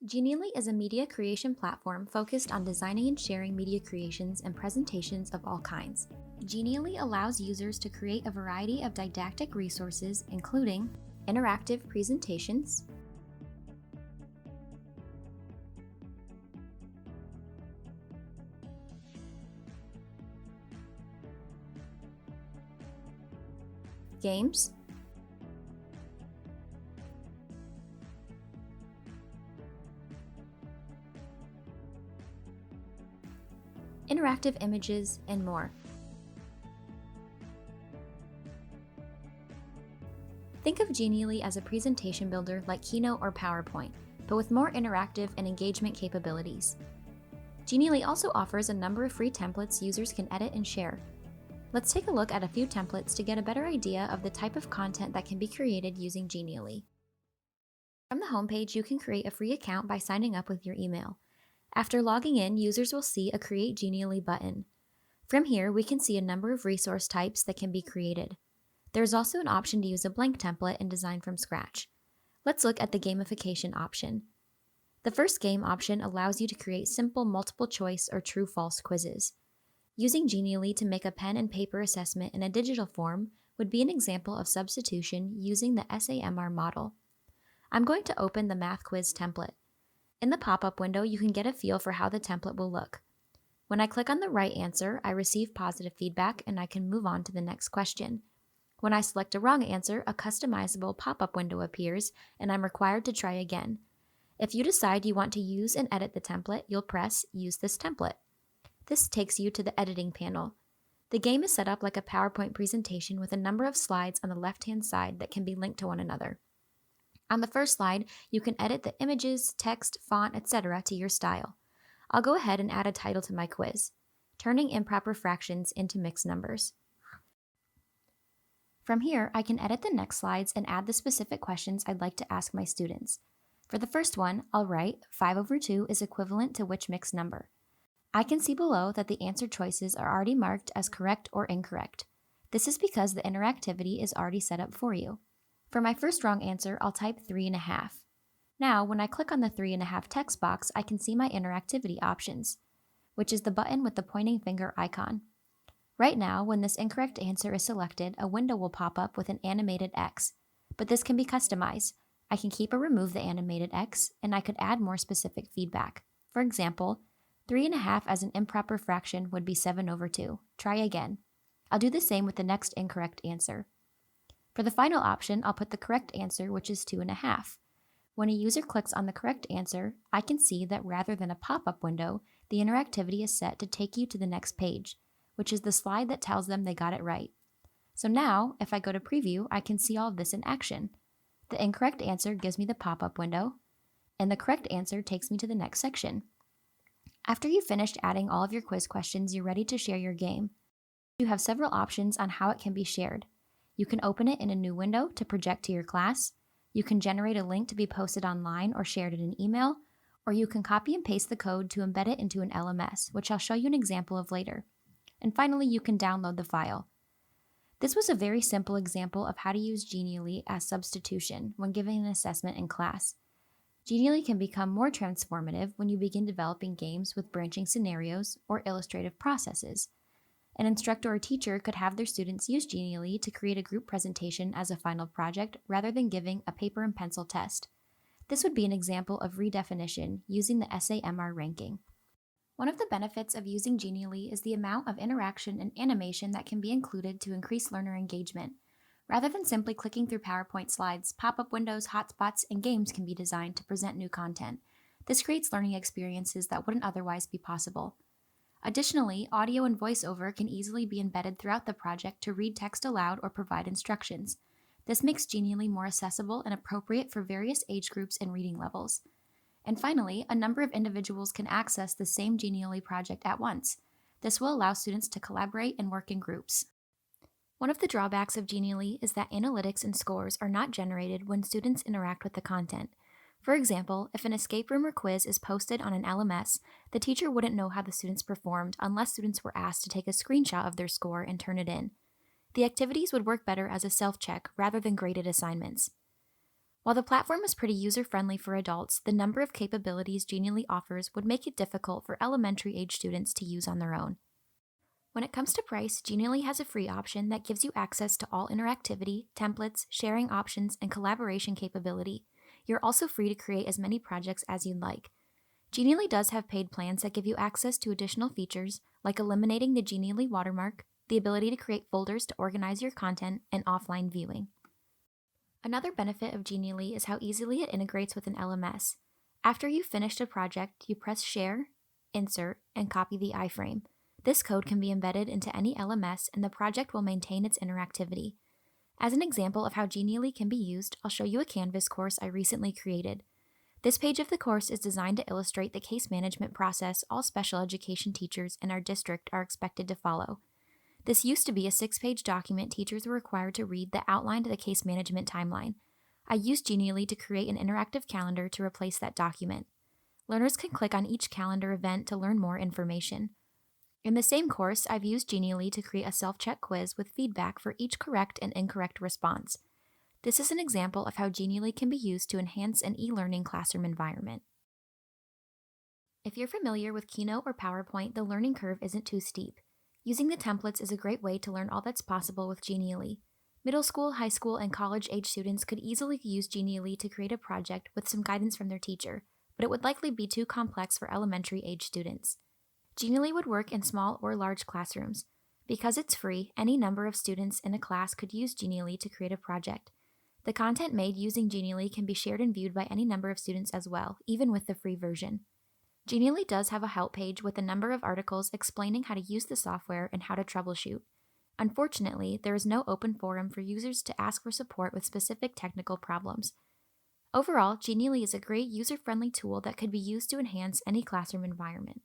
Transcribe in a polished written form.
Genially is a media creation platform focused on designing and sharing media creations and presentations of all kinds. Genially allows users to create a variety of didactic resources, including interactive presentations, games, interactive images, and more. Think of Genially as a presentation builder like Keynote or PowerPoint, but with more interactive and engagement capabilities. Genially also offers a number of free templates users can edit and share. Let's take a look at a few templates to get a better idea of the type of content that can be created using Genially. From the homepage, you can create a free account by signing up with your email. After logging in, users will see a Create Genially button. From here, we can see a number of resource types that can be created. There's also an option to use a blank template and design from scratch. Let's look at the gamification option. The first game option allows you to create simple multiple choice or true-false quizzes. Using Genially to make a pen and paper assessment in a digital form would be an example of substitution using the SAMR model. I'm going to open the math quiz template. In the pop-up window, you can get a feel for how the template will look. When I click on the right answer, I receive positive feedback and I can move on to the next question. When I select a wrong answer, a customizable pop-up window appears and I'm required to try again. If you decide you want to use and edit the template, you'll press Use this template. This takes you to the editing panel. The game is set up like a PowerPoint presentation with a number of slides on the left-hand side that can be linked to one another. On the first slide, you can edit the images, text, font, etc. to your style. I'll go ahead and add a title to my quiz, Turning Improper Fractions into Mixed Numbers. From here, I can edit the next slides and add the specific questions I'd like to ask my students. For the first one, I'll write 5/2 is equivalent to which mixed number. I can see below that the answer choices are already marked as correct or incorrect. This is because the interactivity is already set up for you. For my first wrong answer, I'll type 3.5. Now, when I click on the 3.5 text box, I can see my interactivity options, which is the button with the pointing finger icon. Right now, when this incorrect answer is selected, a window will pop up with an animated X, but this can be customized. I can keep or remove the animated X, and I could add more specific feedback. For example, 3.5 as an improper fraction would be 7/2. Try again. I'll do the same with the next incorrect answer. For the final option, I'll put the correct answer, which is 2.5. When a user clicks on the correct answer, I can see that rather than a pop-up window, the interactivity is set to take you to the next page, which is the slide that tells them they got it right. So now, if I go to preview, I can see all of this in action. The incorrect answer gives me the pop-up window, and the correct answer takes me to the next section. After you've finished adding all of your quiz questions, you're ready to share your game. You have several options on how it can be shared. You can open it in a new window to project to your class. You can generate a link to be posted online or shared in an email, or you can copy and paste the code to embed it into an LMS, which I'll show you an example of later. And finally, you can download the file. This was a very simple example of how to use Genially as substitution when giving an assessment in class. Genially can become more transformative when you begin developing games with branching scenarios or illustrative processes. An instructor or teacher could have their students use Genially to create a group presentation as a final project rather than giving a paper and pencil test. This would be an example of redefinition using the SAMR ranking. One of the benefits of using Genially is the amount of interaction and animation that can be included to increase learner engagement. Rather than simply clicking through PowerPoint slides, pop-up windows, hotspots, and games can be designed to present new content. This creates learning experiences that wouldn't otherwise be possible. Additionally, audio and voiceover can easily be embedded throughout the project to read text aloud or provide instructions. This makes Genially more accessible and appropriate for various age groups and reading levels. And finally, a number of individuals can access the same Genially project at once. This will allow students to collaborate and work in groups. One of the drawbacks of Genially is that analytics and scores are not generated when students interact with the content. For example, if an escape room or quiz is posted on an LMS, the teacher wouldn't know how the students performed unless students were asked to take a screenshot of their score and turn it in. The activities would work better as a self-check rather than graded assignments. While the platform is pretty user-friendly for adults, the number of capabilities Genially offers would make it difficult for elementary-age students to use on their own. When it comes to price, Genially has a free option that gives you access to all interactivity, templates, sharing options, and collaboration capability. You're also free to create as many projects as you'd like. Genially does have paid plans that give you access to additional features, like eliminating the Genially watermark, the ability to create folders to organize your content, and offline viewing. Another benefit of Genially is how easily it integrates with an LMS. After you've finished a project, you press Share, Insert, and copy the iframe. This code can be embedded into any LMS and the project will maintain its interactivity. As an example of how Genially can be used, I'll show you a Canvas course I recently created. This page of the course is designed to illustrate the case management process all special education teachers in our district are expected to follow. This used to be a 6-page document teachers were required to read that outlined the case management timeline. I used Genially to create an interactive calendar to replace that document. Learners can click on each calendar event to learn more information. In the same course, I've used Genially to create a self-check quiz with feedback for each correct and incorrect response. This is an example of how Genially can be used to enhance an e-learning classroom environment. If you're familiar with Keynote or PowerPoint, the learning curve isn't too steep. Using the templates is a great way to learn all that's possible with Genially. Middle school, high school, and college-age students could easily use Genially to create a project with some guidance from their teacher, but it would likely be too complex for elementary-age students. Genially would work in small or large classrooms. Because it's free, any number of students in a class could use Genially to create a project. The content made using Genially can be shared and viewed by any number of students as well, even with the free version. Genially does have a help page with a number of articles explaining how to use the software and how to troubleshoot. Unfortunately, there is no open forum for users to ask for support with specific technical problems. Overall, Genially is a great user-friendly tool that could be used to enhance any classroom environment.